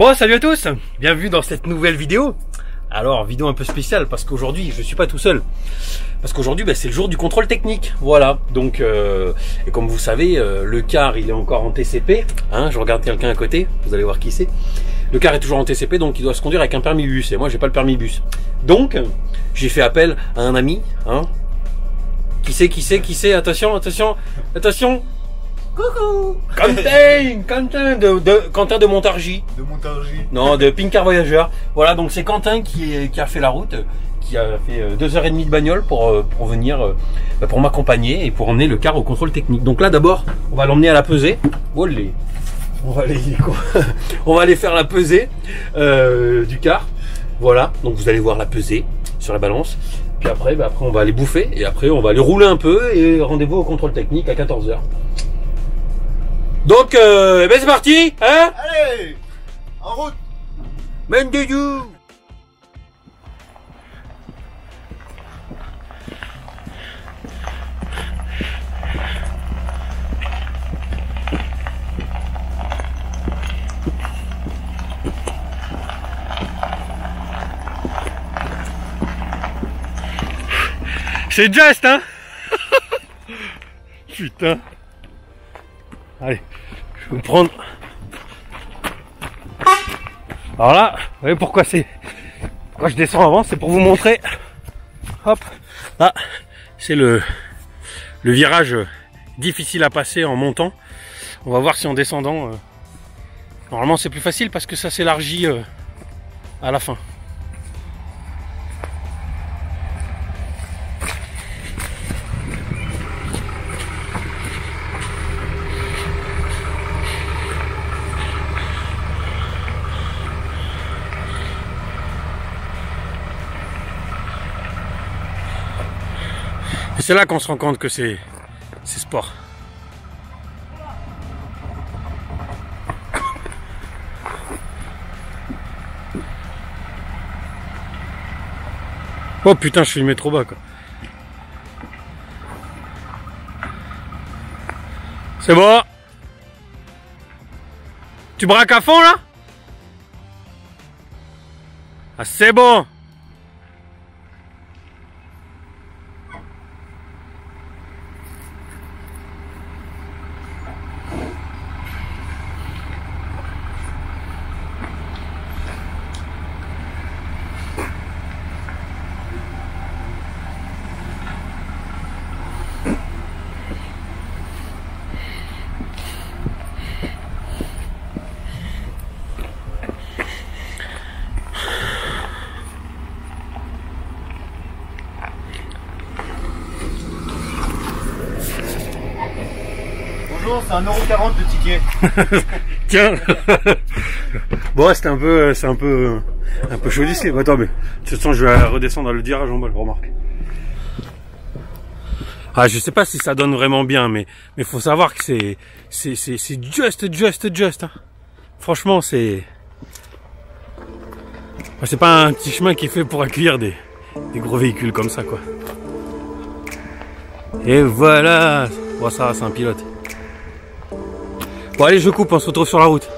Bon, salut à tous, bienvenue dans cette nouvelle vidéo. Alors, vidéo un peu spéciale parce qu'aujourd'hui, je suis pas tout seul. Parce qu'aujourd'hui, c'est le jour du contrôle technique. Voilà, donc, et comme vous savez, le car, il est encore en TCP. Hein, je regarde quelqu'un à côté, vous allez voir qui c'est. Le car est toujours en TCP, donc il doit se conduire avec un permis bus. Et moi, j'ai pas le permis bus. Donc, j'ai fait appel à un ami. Hein. Qui c'est? Attention. Coucou Quentin de Montargis. De Montargis. Non, de Pink-Car Voyageur. Voilà, donc c'est Quentin qui a fait la route, qui a fait 2h30 de bagnole pour venir, pour m'accompagner et pour emmener le car au contrôle technique. Donc là, d'abord, on va l'emmener à la pesée. Olé. On va aller faire la pesée du car. Voilà, donc vous allez voir la pesée sur la balance. Puis après, on va aller bouffer et après on va aller rouler un peu et rendez-vous au contrôle technique à 14h. Donc, c'est parti, hein? Allez, en route. Mendeyou. C'est juste, hein? Putain. Allez, je vais vous prendre. Alors là, vous voyez pourquoi je descends avant, c'est pour vous montrer. Hop, là, c'est le virage difficile à passer en montant. On va voir si en descendant, normalement c'est plus facile parce que ça s'élargit à la fin. C'est là qu'on se rend compte que c'est sport. Oh putain, je filmais trop bas quoi. C'est bon. Tu braques à fond là? Ah c'est bon. Bonjour, c'est 1,40 € le ticket. Tiens. Bon, c'est un peu chaud ici. Attends, mais de toute façon, je vais redescendre dans le virage en bas, remarque. Ah, je sais pas si ça donne vraiment bien, mais faut savoir que c'est just. Hein. Franchement, c'est pas un petit chemin qui est fait pour accueillir des gros véhicules comme ça, quoi. Et voilà. Bon, ça, c'est un pilote. Bon, allez, je coupe, on se retrouve sur la route.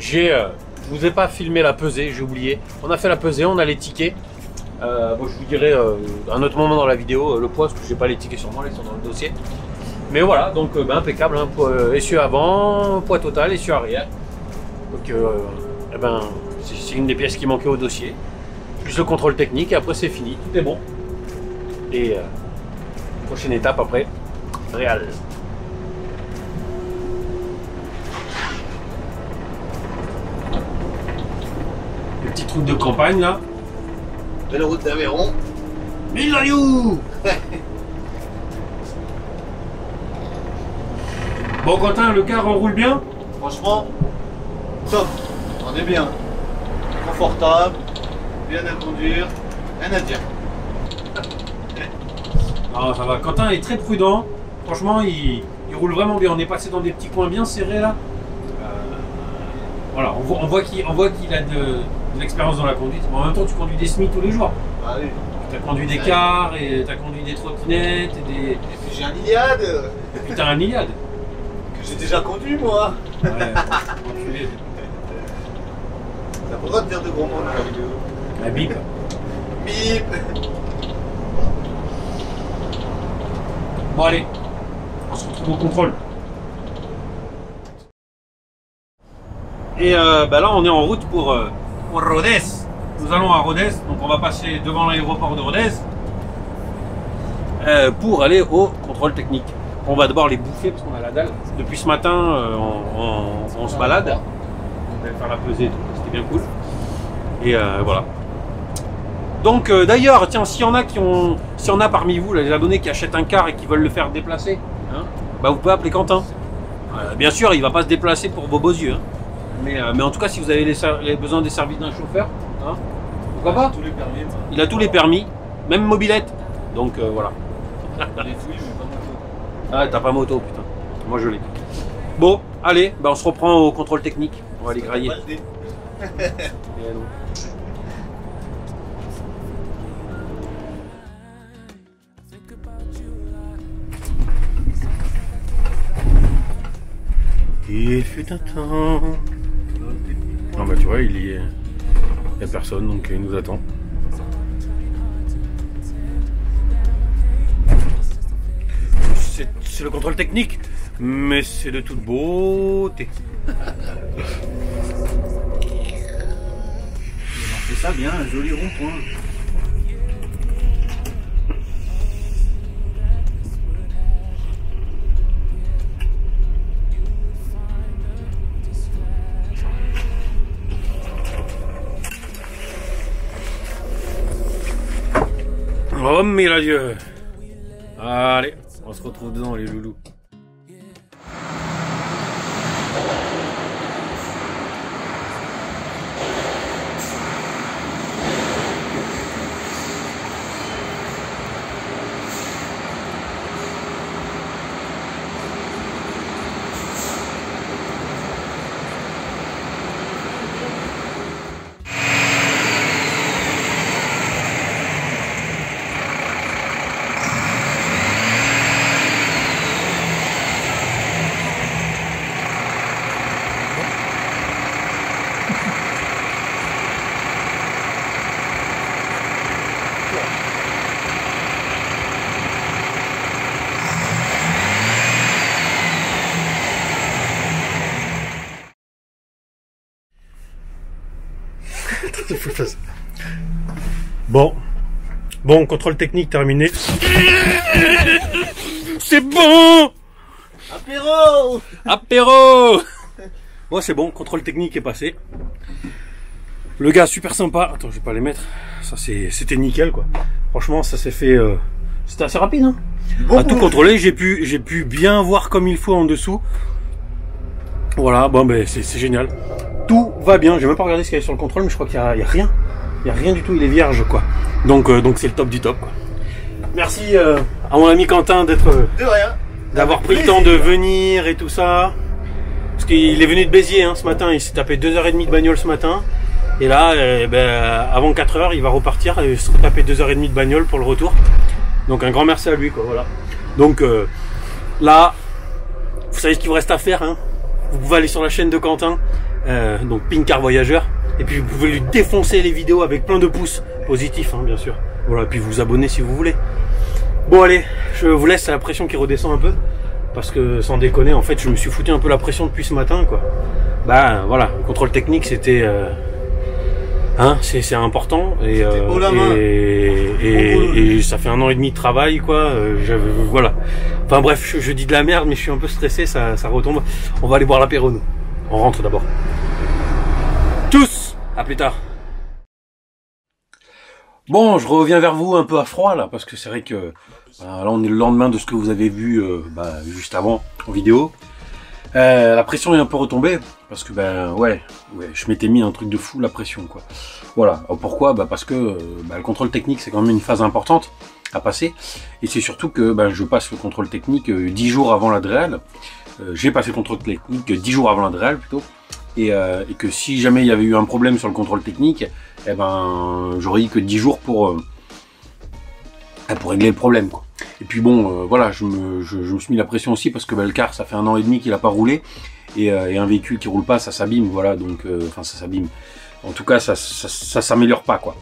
je vous ai pas filmé la pesée, j'ai oublié. On a fait la pesée, on a les tickets. Bon, je vous dirai à un autre moment dans la vidéo le poids, parce que j'ai pas les tickets sur moi, ils sont dans le dossier. Mais voilà, donc impeccable, hein, essieu avant, poids total, essieu arrière. Donc eh ben, c'est une des pièces qui manquait au dossier. Plus le contrôle technique et après c'est fini, tout est bon. Et prochaine étape après, réal. Les petites routes de campagne là. Belle route d'Aveyron. Milayou. Bon Quentin, le car roule bien? Franchement, top. On est bien. Confortable, bien à conduire, rien à dire. Non, ça va. Quentin est très prudent. Franchement, il roule vraiment bien. On est passé dans des petits coins bien serrés là. Voilà, on voit qu'il a de l'expérience dans la conduite. Mais en même temps, tu conduis des SMI tous les jours. Ah oui. Tu as conduit des cars, et tu as conduit des trottinettes. Et puis j'ai un Iliad Et puis tu as un Iliad. que j'ai déjà conduit moi. Ouais, enculé. T'as pas le droit de dire de gros mots dans la vidéo. La bip. Bip. Bon allez, on se retrouve au contrôle. Et là on est en route pour Rodez. Nous allons à Rodez, donc on va passer devant l'aéroport de Rodez pour aller au contrôle technique. On va d'abord les bouffer parce qu'on a la dalle. Depuis ce matin on se balade. On va faire la pesée, c'était bien cool. Et voilà. Donc d'ailleurs, tiens, s'il y en a parmi vous, les abonnés qui achètent un car et qui veulent le faire déplacer, hein, bah vous pouvez appeler Quentin. Bien sûr, il ne va pas se déplacer pour vos beaux yeux. Hein. Mais en tout cas, si vous avez les besoins des services d'un chauffeur, hein, pourquoi pas? Tous les permis, moi. Il a tous les permis, même mobilette. Donc voilà. Les fouilles, mais pas moto. Ah, t'as pas moto, putain. Moi je l'ai. Bon, allez, bah, on se reprend au contrôle technique. On va les grailler. Et non. Il fut un temps. Non bah tu vois, il y a personne, donc il nous attend. C'est le contrôle technique, mais c'est de toute beauté. C'est ça bien, un joli rond-point. Oh mais la Dieu. Allez, on se retrouve dedans les loulous. Bon, contrôle technique terminé. C'est bon. Apéro. Apéro. Bon, c'est bon, contrôle technique est passé. Le gars super sympa. Attends, je vais pas les mettre. Ça c'était nickel quoi. Franchement, ça s'est fait. C'était assez rapide. Hein. Bon, à tout contrôler, j'ai pu bien voir comme il faut en dessous. Voilà, bon ben c'est génial. Tout va bien. J'ai même pas regardé ce qu'il y avait sur le contrôle, mais je crois qu'il y a rien. Il y a rien du tout. Il est vierge quoi. Donc c'est le top du top quoi. Merci à mon ami Quentin de rien. d'avoir pris le temps de venir et tout ça. Parce qu'il est venu de Béziers hein, ce matin. Il s'est tapé 2h30 de bagnole ce matin. Et là, avant 4h, il va repartir et se retaper 2h30 de bagnole pour le retour. Donc un grand merci à lui quoi. Voilà. Donc là, vous savez ce qu'il vous reste à faire. Hein. Vous pouvez aller sur la chaîne de Quentin, donc Pink Car Voyageur. Et puis vous pouvez lui défoncer les vidéos avec plein de pouces positifs, hein, bien sûr. Voilà, et puis vous abonner si vous voulez. Bon allez, je vous laisse, la pression qui redescend un peu. Parce que sans déconner, en fait, je me suis foutu un peu la pression depuis ce matin, quoi. Bah voilà, le contrôle technique, c'était... hein, c'est important. Et ça fait 1 an et demi de travail, quoi. Voilà. Enfin bref, je dis de la merde, mais je suis un peu stressé, ça retombe. On va aller boire l'apéro, nous. On rentre d'abord. Tous, à plus tard. Bon, je reviens vers vous un peu à froid là, parce que c'est vrai que là on est le lendemain de ce que vous avez vu juste avant en vidéo. La pression est un peu retombée parce que ouais, je m'étais mis un truc de fou la pression quoi. Voilà. Pourquoi? Parce que le contrôle technique c'est quand même une phase importante à passer et c'est surtout que je passe le contrôle technique 10 jours avant l'Adréal. J'ai passé le contrôle technique 10 jours avant l'Adréal plutôt. Et que si jamais il y avait eu un problème sur le contrôle technique, j'aurais eu que 10 jours pour régler le problème quoi. Et puis bon, voilà, je me suis mis la pression aussi parce que le car ça fait 1 an et demi qu'il a pas roulé et un véhicule qui roule pas ça s'abîme, voilà, donc enfin ça s'abîme. En tout cas ça s'améliore pas quoi.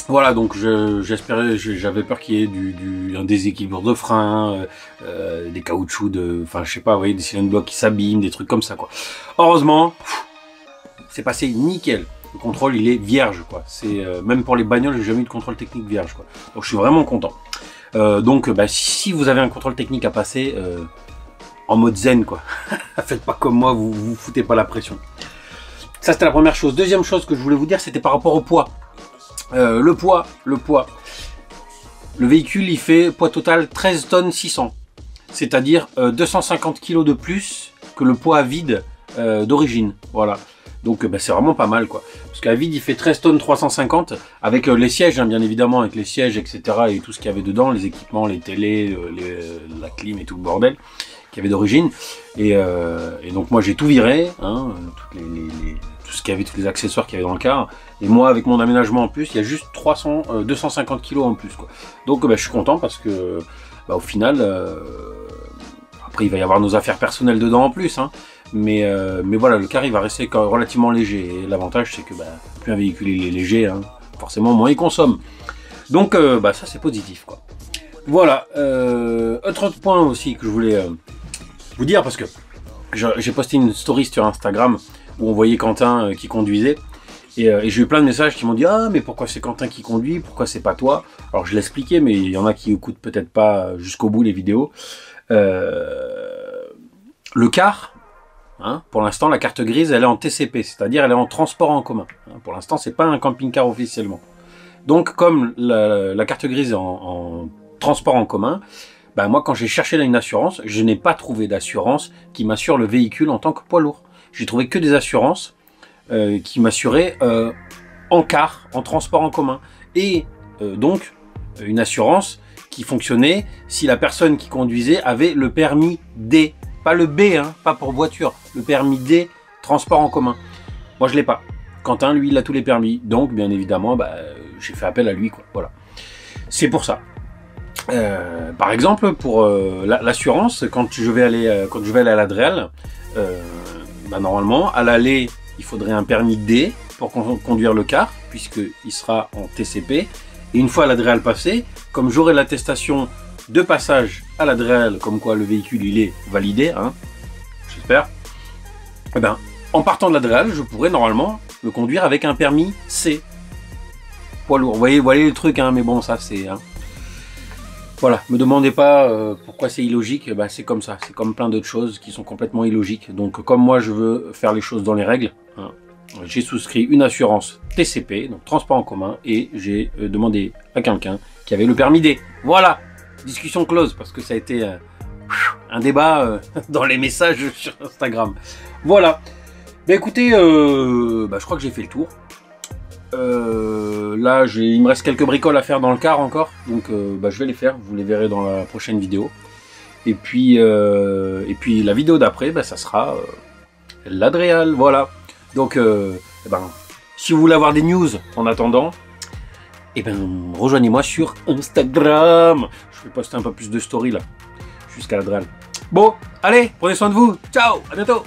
Voilà, donc j'avais peur qu'il y ait un déséquilibre de frein, des caoutchoucs, enfin je sais pas, vous voyez, des cylindres blocs qui s'abîment, des trucs comme ça quoi. Heureusement, c'est passé nickel. Le contrôle il est vierge quoi. C'est même pour les bagnoles, j'ai jamais eu de contrôle technique vierge quoi. Donc je suis vraiment content. Donc si vous avez un contrôle technique à passer, en mode zen quoi. Faites pas comme moi, vous foutez pas la pression. Ça c'était la première chose. Deuxième chose que je voulais vous dire, c'était par rapport au poids. Le poids. Le véhicule il fait poids total 13 tonnes 600. C'est-à-dire 250 kg de plus que le poids à vide d'origine. Voilà. Donc c'est vraiment pas mal quoi. Parce qu'à vide il fait 13 tonnes 350 avec les sièges, hein, bien évidemment, avec les sièges, etc. et tout ce qu'il y avait dedans, les équipements, les télés, la clim et tout le bordel qu'il y avait d'origine. Et donc moi j'ai tout viré, hein, tout ce qu'il y avait, tous les accessoires qu'il y avait dans le car. Et moi avec mon aménagement en plus, il y a juste 250 kg en plus quoi. Donc je suis content parce que au final, après il va y avoir nos affaires personnelles dedans en plus, hein. Mais voilà, le car il va rester relativement léger. Et l'avantage c'est que plus un véhicule il est léger, hein, forcément moins il consomme. Donc ça c'est positif quoi. Voilà. Autre point aussi que je voulais vous dire, parce que j'ai posté une story sur Instagram où on voyait Quentin qui conduisait. Et j'ai eu plein de messages qui m'ont dit « Ah, mais pourquoi c'est Quentin qui conduit? Pourquoi c'est pas toi ?» Alors je l'ai expliqué, mais il y en a qui écoutent peut-être pas jusqu'au bout les vidéos. Le car, hein, pour l'instant, la carte grise, elle est en TCP, c'est-à-dire elle est en transport en commun. Hein, pour l'instant, c'est pas un camping-car officiellement. Donc, comme la carte grise est en transport en commun, moi, quand j'ai cherché une assurance, je n'ai pas trouvé d'assurance qui m'assure le véhicule en tant que poids lourd. J'ai trouvé que des assurances qui m'assuraient en car, en transport en commun. Et donc, une assurance qui fonctionnait si la personne qui conduisait avait le permis D. Pas le B, hein, pas pour voiture. Le permis D, transport en commun. Moi, je l'ai pas. Quentin, lui, il a tous les permis. Donc, bien évidemment, j'ai fait appel à lui, quoi. Voilà. C'est pour ça. Par exemple, pour l'assurance, quand je vais aller à l'Adréal, normalement, à l'aller, il faudrait un permis D pour conduire le car, puisqu'il sera en TCP. Et une fois l'Adréal passé, comme j'aurai l'attestation de passage à l'Adréal, comme quoi le véhicule il est validé, hein, j'espère, en partant de l'Adréal, je pourrais normalement le conduire avec un permis C. Poids lourd. Vous voyez le truc, hein, mais bon, ça c'est... Hein. Voilà, me demandez pas pourquoi c'est illogique, c'est comme ça, c'est comme plein d'autres choses qui sont complètement illogiques. Donc comme moi je veux faire les choses dans les règles, hein, j'ai souscrit une assurance TCP, donc transport en commun, et j'ai demandé à quelqu'un qui avait le permis D. Voilà, discussion close, parce que ça a été un débat dans les messages sur Instagram. Voilà, écoutez, je crois que j'ai fait le tour. Là il me reste quelques bricoles à faire dans le car encore, donc je vais les faire, vous les verrez dans la prochaine vidéo. Et puis la vidéo d'après, ça sera l'Adréal, voilà. Donc si vous voulez avoir des news en attendant, rejoignez-moi sur Instagram. Je vais poster un peu plus de story là jusqu'à l'Adréal. Bon, allez, prenez soin de vous, ciao, à bientôt.